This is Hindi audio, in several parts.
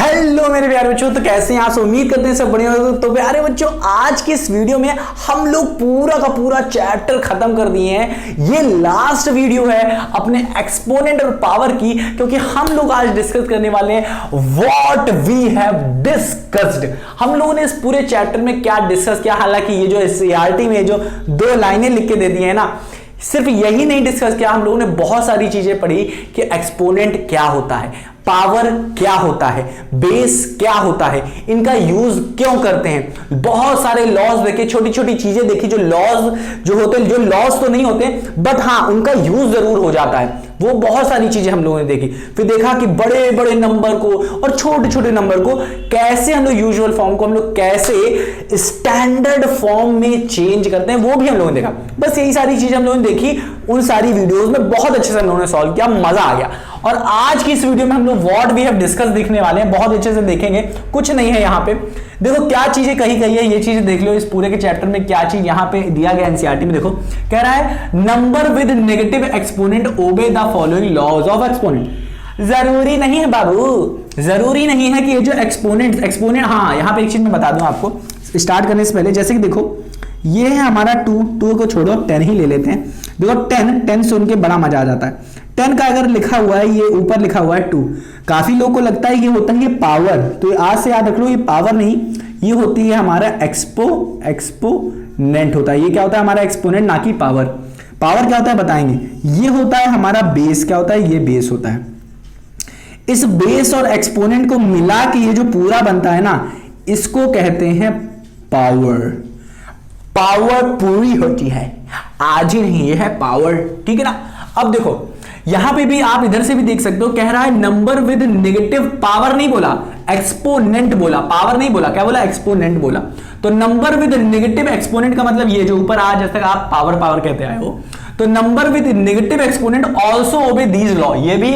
हेलो मेरे प्यारे बच्चों, तो कैसे हैं आप? उम्मीद करते हैं सब बढ़िया हो। तो प्यारे बच्चों, आज की इस वीडियो में हम लोग पूरा का पूरा चैप्टर खत्म कर दिए हैं। ये लास्ट वीडियो है अपने एक्सपोनेंट और पावर की, क्योंकि हम लोग आज डिस्कस करने वाले हैं व्हाट वी हैव डिस्कस्ड। हम लोगों ने इस पूरे चैप्टर में क्या डिस्कस किया। हालांकि ये जो सीआरटी में जो 2 लाइनें लिख के दे दी है ना, सिर्फ यही नहीं डिस्कस किया, हम लोगों ने बहुत सारी चीजें पढ़ी कि एक्सपोनेंट क्या होता है, पावर क्या होता है, बेस क्या होता है, इनका यूज क्यों करते हैं। बहुत सारे लॉज देखे, छोटी छोटी चीजें देखी, जो लॉज जो होते हैं, जो लॉज तो नहीं होते बट हाँ उनका यूज जरूर हो जाता है। वो बहुत सारी चीजें हम लोगों ने देखी। फिर देखा कि बड़े बड़े नंबर को और छोटे छोटे नंबर को कैसे हम लोग यूजुअल फॉर्म को हम लोग कैसे स्टैंडर्ड फॉर्म में चेंज करते हैं, वो भी हम लोगों ने देखा। बस यही सारी चीजें हम लोगों ने देखी। उन सारी वीडियोस में बहुत अच्छे से हम लोगों ने सॉल्व किया, मजा आ गया। और आज की इस वीडियो में हम लोग व्हाट वी हैव डिस्कस देखने वाले हैं, बहुत अच्छे से देखेंगे। कुछ नहीं है यहाँ पे, देखो क्या चीजें कही गई है, ये चीजें देख लो। इस पूरे के चैप्टर में क्या चीज यहाँ पे दिया गया एनसीईआरटी में, देखो कह रहा है number with negative exponent obey the following laws of exponent. जरूरी नहीं है बाबू, जरूरी नहीं है कि ये जो एक्सपोनेंट हाँ, यहाँ पे एक चीज मैं बता दूं आपको स्टार्ट करने से पहले। जैसे कि देखो ये है हमारा 2 को छोड़ो 10 ही ले लेते हैं। देखो 10 सुन के बड़ा मजा आ जाता है। 10 का अगर लिखा हुआ है, ये ऊपर लिखा हुआ है 2, काफी लोग को लगता है ये होता है ये पावर, तो आज से याद रख लो ये पावर नहीं, ये होती है हमारा एक्सपोनेंट होता है। ये क्या होता है हमारा एक्सपोनेंट, ना कि पावर। पावर क्या होता है बताएंगे। ये होता है हमारा बेस, क्या होता है ये बेस होता है। इस बेस और एक्सपोनेंट को मिला के ये जो पूरा बनता है ना, इसको कहते हैं पावर। पावर पूरी होती है, आज ही नहीं, ये है पावर, ठीक है ना। अब देखो यहां पे भी आप इधर से भी देख सकते हो, कह रहा है नंबर विद नेगेटिव, पावर नहीं बोला, एक्सपोनेंट बोला, पावर नहीं बोला, क्या बोला, एक्सपोनेंट बोला। तो नंबर विद नेगेटिव एक्सपोनेंट का मतलब ये जो ऊपर आज तक आप पावर पावर कहते आए हो, तो number with negative exponent also obey these law. ये भी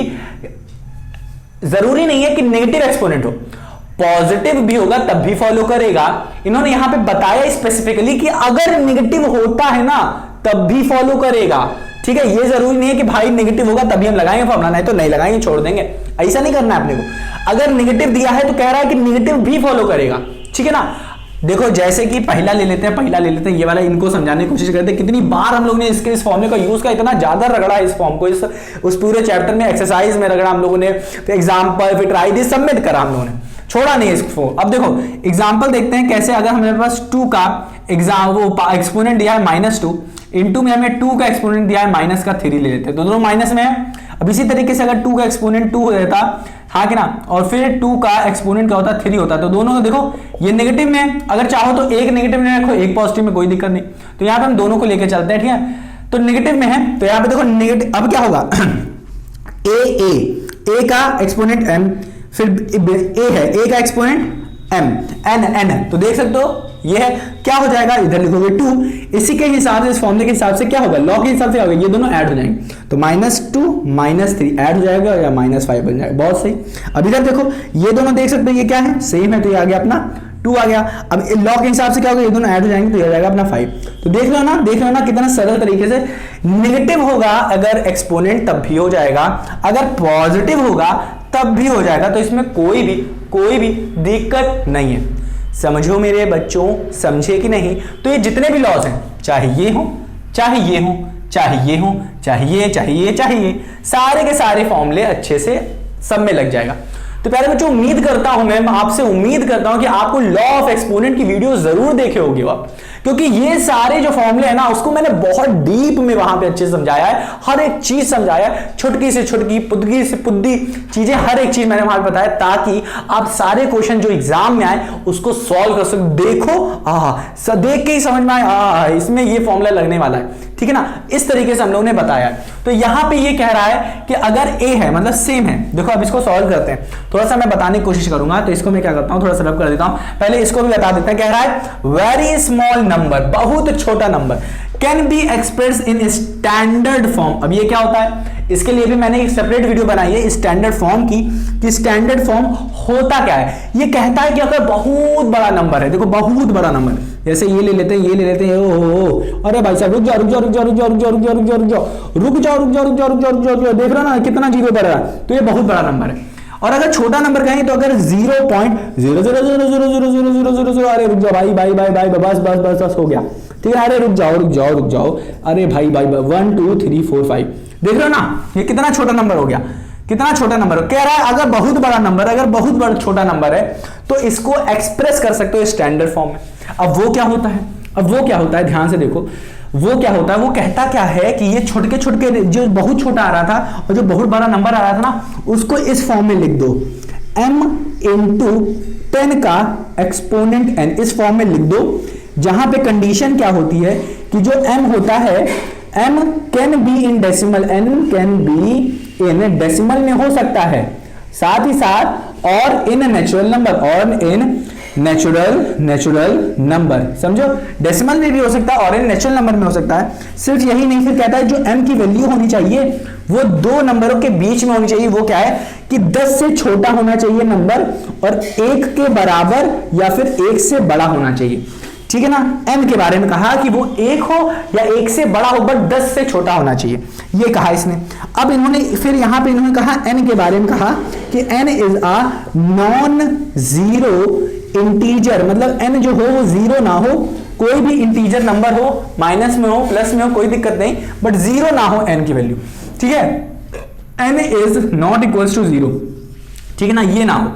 जरूरी नहीं है कि नेगेटिव एक्सपोनेंट हो, पॉजिटिव भी होगा तब भी फॉलो करेगा। इन्होंने यहां पे बताया स्पेसिफिकली कि अगर नेगेटिव होता है ना तब भी फॉलो करेगा, ठीक है। ये जरूरी नहीं है कि भाई नेगेटिव होगा तभी हम लगाएंगे फॉर्मूला, नहीं तो नहीं लगाएंगे, छोड़ देंगे। ऐसा नहीं करना है अपने को। अगर नेगेटिव दिया है तो कह रहा है कि नेगेटिव भी फॉलो करेगा, ठीक है ना। देखो जैसे कि पहला ले लेते हैं, ये वाला इनको समझाने की कोशिश करते हैं। कितनी बार हम लोग ने इसके इस फॉर्मूले का यूज का, इतना ज्यादा रगड़ा है इस फॉर्म को, उस पूरे चैप्टर में एक्सरसाइज में रगड़ा हम लोगों ने, फिर एग्जाम्पल, फिर ट्राई दिस सबमिट करा हम लोगों ने, छोड़ा नहीं इसको। अब देखो एग्जाम्पल देखते हैं कैसे। अगर हमारे पास 2 का एक्सपोनेंट दिया है -2, इनटू में हमें 2 का एक्सपोनेंट दिया है -3 ले लेते हैं, तो दोनों माइनस में है। अब इसी तरीके से अगर 2 का एक्सपोनेंट 2 रहता, हाँ कि ना, और फिर 2 का एक्सपोनेंट क्या होता 3 होता, तो दोनों देखो ये नेगेटिव में है। अगर चाहो तो एक नेगेटिव में रखो, एक पॉजिटिव में, कोई दिक्कत नहीं। तो यहाँ पे हम दोनों को लेके चलते हैं, ठीक है। तो नेगेटिव में है तो यहाँ पे देखो नेगेटिव, अब क्या होगा ए का एक्सपोनेंट m, फिर a है, a का एक्सपोनेंट m, n, तो देख सकते हो ये है, क्या हो जाएगा, इधर लिखोगे 2। इसी के हिसाब से, इस फॉर्मूले के हिसाब से क्या होगा, लॉ के हिसाब से होगा, ये दोनों ऐड हो जाएंगे, तो -2 -3 ऐड हो जाएगा या -5 बन जाएगा। बहुत सही। अब इधर देखो ये दोनों देख सकते हो ये क्या है, सेम है, तो ये आ गया अपना 2 आ गया। अब लॉ के हिसाब से क्या होगा, ये दोनों ऐड हो जाएंगे, तो ये आ जाएगा अपना 5। तो देख लो ना कितना सरल तरीके से। नेगेटिव होगा अगर एक्सपोनेंट तब भी हो जाएगा, अगर पॉजिटिव होगा तब भी हो जाएगा, तो इसमें कोई भी दिक्कत नहीं है। समझो मेरे बच्चों, समझे कि नहीं। तो ये जितने भी लॉज हैं, चाहे ये हो, सारे के सारे फॉर्मूले अच्छे से सब में लग जाएगा। तो प्यारे बच्चों, उम्मीद करता हूं, मैं आपसे उम्मीद करता हूं कि आपको लॉ ऑफ एक्सपोनेंट की वीडियो जरूर देखे होंगे आप, क्योंकि ये सारे जो फॉर्मूले हैं ना, उसको मैंने बहुत डीप में वहां पे अच्छे से समझाया है, हर एक चीज समझाया है, छुटकी से छुटकी, पुद्दी से पुद्दी चीजें, हर एक चीज मैंने वहां पे बताया, ताकि आप सारे क्वेश्चन जो एग्जाम में आए उसको सॉल्व कर सको। देखो देख के ही समझ में आए इसमें ये फॉर्मूला लगने वाला है, ठीक है ना। इस तरीके से हम लोगों ने बताया है। तो यहां पे ये कह रहा है कि अगर a है मतलब सेम है, देखो अब इसको सॉल्व करते हैं, थोड़ा सा मैं बताने की कोशिश करूंगा। तो इसको मैं क्या करता हूं, थोड़ा सा रब कर देता हूं, पहले इसको भी बता देते हैं। कह रहा है वेरी स्मॉल नंबर, बहुत छोटा number, can be express in standard form. अब ये क्या होता है, इसके लिए भी मैंने एक सेपरेट वीडियो बनाई है स्टैंडर्ड फॉर्म की, कि स्टैंडर्ड फॉर्म होता क्या है। ये कहता है कि अगर बहुत बड़ा नंबर है, देखो बहुत बड़ा नंबर, जैसे ये ले लेते हैं, अरे भाई साहब रुक जाओ, देख रहा ना कितना जीरो बढ़ रहा है, तो ये बहुत बड़ा नंबर है। और अगर छोटा नंबर कहें तो अगर 0.000000000, अरे रुक जाओ भाई भाई भाई भाई, बस बस बस बस हो गया, ठीक है, अरे रुक जाओ रुक जाओ रुक जाओ, अरे भाई भाई 1 2 3 4 5, देख रहे हो ना ये कितना छोटा नंबर हो गया, कितना छोटा नंबर हो। कह रहा है अगर बहुत बड़ा नंबर, अगर बहुत बड़ा छोटा नंबर है तो इसको एक्सप्रेस कर सकते हो स्टैंडर्ड फॉर्म में। अब वो क्या होता है, अब वो क्या होता है, ध्यान से देखो वो क्या होता है, वो कहता क्या है कि ये छोटे छोटे जो बहुत छोटा आ रहा था और जो बहुत बड़ा नंबर आ रहा था ना, उसको इस फॉर्म में लिख दो, m इंटू 10 का एक्सपोनेंट n, इस फॉर्म में लिख दो, जहां पे कंडीशन क्या होती है कि जो m होता है, m can be in decimal, n can be in decimal में हो सकता है, साथ ही साथ और इन नेचुरल नंबर, और इन नेचुरल नंबर, समझो, डेसिमल में भी हो सकता है और इन नेचुरल नंबर में हो सकता है। सिर्फ यही नहीं, फिर कहता है जो m की वैल्यू होनी चाहिए वो दो नंबरों के बीच में होनी चाहिए। वो क्या है कि 10 से छोटा होना चाहिए नंबर और 1 के बराबर या फिर 1 से बड़ा होना चाहिए, ठीक है ना। m के बारे में कहा कि वो 1 हो या 1 से बड़ा हो, बट 10 से छोटा होना चाहिए, ये कहा इसने। अब इन्होंने फिर यहां पे इन्होंने कहा n के बारे में कहा कि n is a non zero integer, मतलब n जो हो वो जीरो ना हो, कोई भी इंटीजर नंबर हो, माइनस में हो प्लस में हो कोई दिक्कत नहीं, बट जीरो ना हो n की वैल्यू, ठीक है। n is not equals to zero, ठीक है ना, ये ना हो।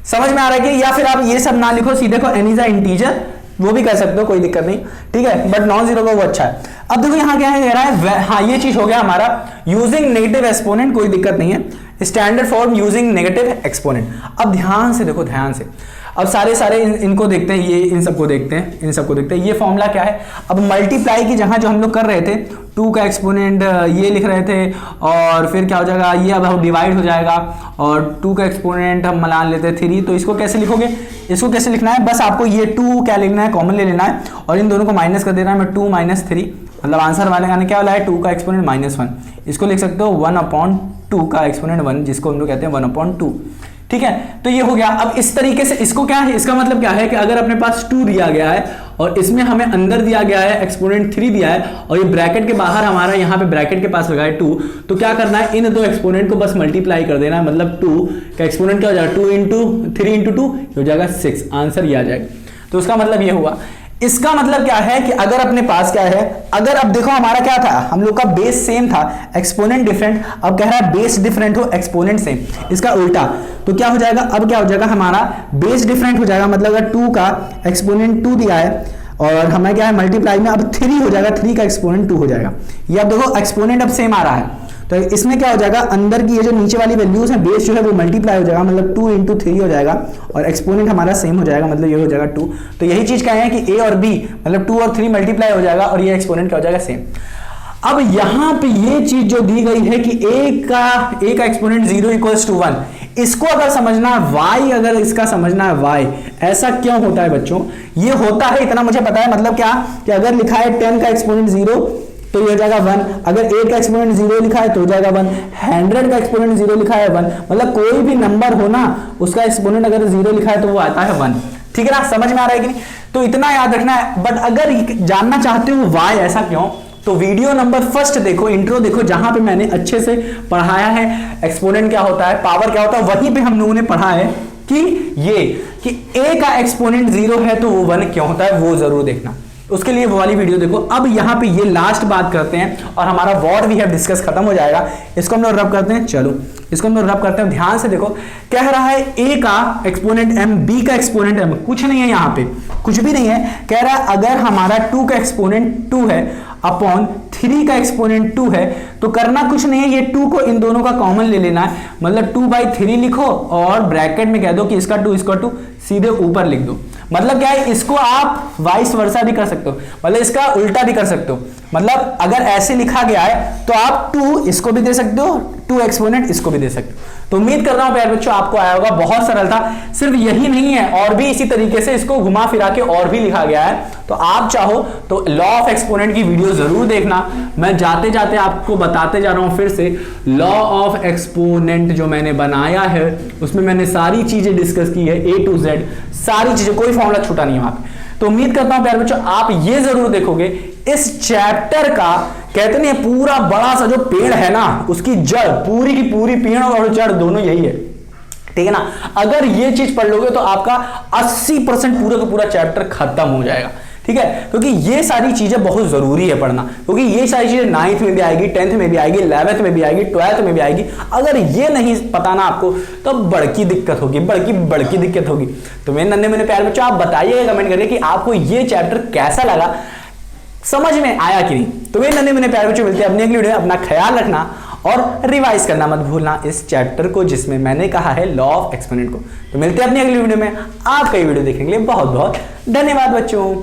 समझ में आ रहा है कि, या फिर आप ये सब ना लिखो, सीधे को n इज अ इंटीजर, वो भी कर सकते हो, कोई दिक्कत नहीं, ठीक है, बट नॉन जीरो का वो अच्छा है। अब देखो यहाँ क्या है कह रहा है, हाँ ये चीज हो गया हमारा यूजिंग नेगेटिव एक्सपोनेंट, कोई दिक्कत नहीं है, standard form using negative exponent. अब ध्यान से देखो, ध्यान से, अब सारे इनको देखते हैं, ये इन सबको देखते हैं, इन सबको देखते हैं। ये फॉर्मूला क्या है, अब मल्टीप्लाई की जगह जो हम लोग कर रहे थे 2 का एक्सपोनेंट ये लिख रहे थे, और फिर क्या हो जाएगा, ये अब डिवाइड हो जाएगा और 2 का एक्सपोनेंट हम मान लेते हैं 3, तो इसको कैसे लिखोगे, इसको कैसे लिखना है, बस आपको ये 2 क्या लिखना है, कॉमन ले लेना है और इन दोनों को माइनस कर देना है। मैं 2 - 3, मतलब आंसर वाले गाने क्या वाला है, 2 का एक्सपोनेंट -1, इसको लिख सकते हो 1/2 का एक्सपोनेंट 1, जिसको हम लोग कहते हैं 1/2, ठीक है। तो ये हो गया। अब इस तरीके से इसको क्या है, इसका मतलब क्या है कि अगर अपने पास 2 दिया गया है और इसमें हमें अंदर दिया गया है एक्सपोनेंट 3 दिया है, और ये ब्रैकेट के बाहर हमारा यहाँ पे ब्रैकेट के पास लगा है 2, तो क्या करना है, इन दो एक्सपोनेंट को बस मल्टीप्लाई कर देना है, मतलब 2 का एक्सपोनेंट क्या हो जाएगा, 2 × 3 × 2 हो जाएगा 6, आंसर ये आ जाएगा। तो उसका मतलब ये हुआ। इसका मतलब क्या है कि अगर अपने पास क्या है, अगर अब देखो हमारा क्या था, हम लोग का बेस सेम था, एक्सपोनेंट डिफरेंट, अब कह रहा है बेस डिफरेंट हो एक्सपोनेंट सेम, इसका उल्टा, तो क्या हो जाएगा, अब क्या हो जाएगा, हमारा बेस डिफरेंट हो जाएगा, मतलब अगर 2 का एक्सपोनेंट 2 दिया है और हमें क्या है मल्टीप्लाई में अब 3 हो जाएगा, 3 का एक्सपोनेंट 2 हो जाएगा। ये अब देखो एक्सपोनेंट अब सेम आ रहा है, तो इसमें क्या हो जाएगा, अंदर की ये जो नीचे वाली वैल्यूज है, बेस जो है वो मल्टीप्लाई हो जाएगा, मतलब 2 × 3 हो जाएगा, और एक्सपोनेंट हमारा सेम हो जाएगा, मतलब ये हो जाएगा 2। तो यही चीज क्या है कि a और b मतलब 2 और 3 मल्टीप्लाई हो जाएगा और ये एक्सपोनेंट क्या हो जाएगा, सेम। अब यहां पे ये चीज जो दी गई है कि a का एक्सपोनेंट 0 = 1, इसको अगर समझना है y, अगर इसका समझना है y, ऐसा क्यों होता है बच्चों, ये होता है इतना मुझे पता है, मतलब क्या कि अगर लिखा है 10 का एक्सपोनेंट 0 तो ये हो जाएगा 1, अगर 8 का एक्सपोनेंट 0 लिखा है तो हो जाएगा 1, 100 का एक्सपोनेंट 0 लिखा है 1, मतलब कोई भी नंबर हो ना उसका एक्सपोनेंट अगर 0 लिखा है तो वो आता है 1, ठीक है ना, समझ में आ रहा है कि नहीं। तो इतना याद रखना है। बट अगर जानना चाहते हो वाई ऐसा क्यों, तो वीडियो नंबर फर्स्ट देखो, इंट्रो देखो, जहां पे मैंने अच्छे से पढ़ाया है एक्सपोनेंट क्या होता है, पावर क्या होता है, वहीं पे हम लोगों ने पढ़ा है कि ये कि a का एक्सपोनेंट 0 है तो वो 1 क्यों होता है, वो जरूर देखना, उसके लिए वो वाली वीडियो देखो। अब यहाँ पे ये लास्ट बात करते हैं और हमारा व्हाट वी हैव डिस्कस खत्म हो जाएगा। इसको हम लोग रब करते हैं, चलो इसको हम लोग रब करते हैं। ध्यान से देखो, कह रहा है a का एक्सपोनेंट m, b का एक्सपोनेंट m, कुछ नहीं है यहाँ पे, कुछ भी नहीं है। कह रहा है अगर हमारा 2 का एक्सपोनेंट 2 है अपॉन 3 का एक्सपोनेंट 2 है, तो करना कुछ नहीं है, ये 2 को इन दोनों का कॉमन ले लेना है, मतलब 2/3 लिखो और ब्रैकेट में कह दो कि इसका 2 इसका 2 सीधे ऊपर लिख दो। मतलब क्या है, इसको आप वाइस वर्सा भी कर सकते हो, मतलब इसका उल्टा भी कर सकते हो। मतलब अगर ऐसे लिखा गया है तो आप 2 इसको भी दे सकते हो, 2 एक्सपोनेंट इसको भी दे सकते हो। तो उम्मीद कर रहा हूं प्यारे बच्चों आपको आया होगा। बहुत सरल था, सिर्फ यही नहीं है, और भी इसी तरीके से इसको घुमा फिरा के और भी लिखा गया है। तो आप चाहो तो लॉ ऑफ एक्सपोनेंट की वीडियो जरूर देखना। मैं जाते जाते आपको बताते जा रहा हूं फिर से, लॉ ऑफ एक्सपोनेंट जो मैंने बनाया है उसमें मैंने सारी चीजें डिस्कस की है, A to Z सारी चीजें, कोई फॉर्मूला छूटा नहीं है वहां पे। तो उम्मीद करता हूं प्यारे बच्चों आप ये जरूर देखोगे। इस चैप्टर का कहते नहीं पूरा बड़ा सा जो पेड़ है ना, उसकी जड़ पूरी की पूरी, पेड़ और जड़ दोनों यही है। ठीक है ना। अगर ये चीज पढ़ लोगे तो आपका 80% पूरा का पूरा चैप्टर खत्म हो जाएगा, ठीक है। क्योंकि ये सारी चीजें बहुत जरूरी है पढ़ना, क्योंकि ये सारी चीजें 9th में भी आएगी, 10th में भी आएगी, 11th में भी आएगी, 12th में भी आएगी। अगर ये नहीं पता ना आपको तो बड़की दिक्कत होगी, बड़की दिक्कत होगी। तो मेरे नन्हे मुन्ने प्यारे बच्चों, आप बताइएगा कमेंट करके कि आपको ये चैप्टर कैसा लगा, समझ में आया कि नहीं। तो मेरे नन्हे मुन्ने प्यारे बच्चों, मिलते हैं अपनी अगली वीडियो में। अपना ख्याल रखना और रिवाइज करना मत भूलना इस चैप्टर को जिसमें मैंने कहा है लॉ ऑफ एक्सपोनेंट को। तो मिलते हैं अपनी अगली वीडियो में। आपका ये वीडियो देखने के लिए बहुत बहुत धन्यवाद बच्चों।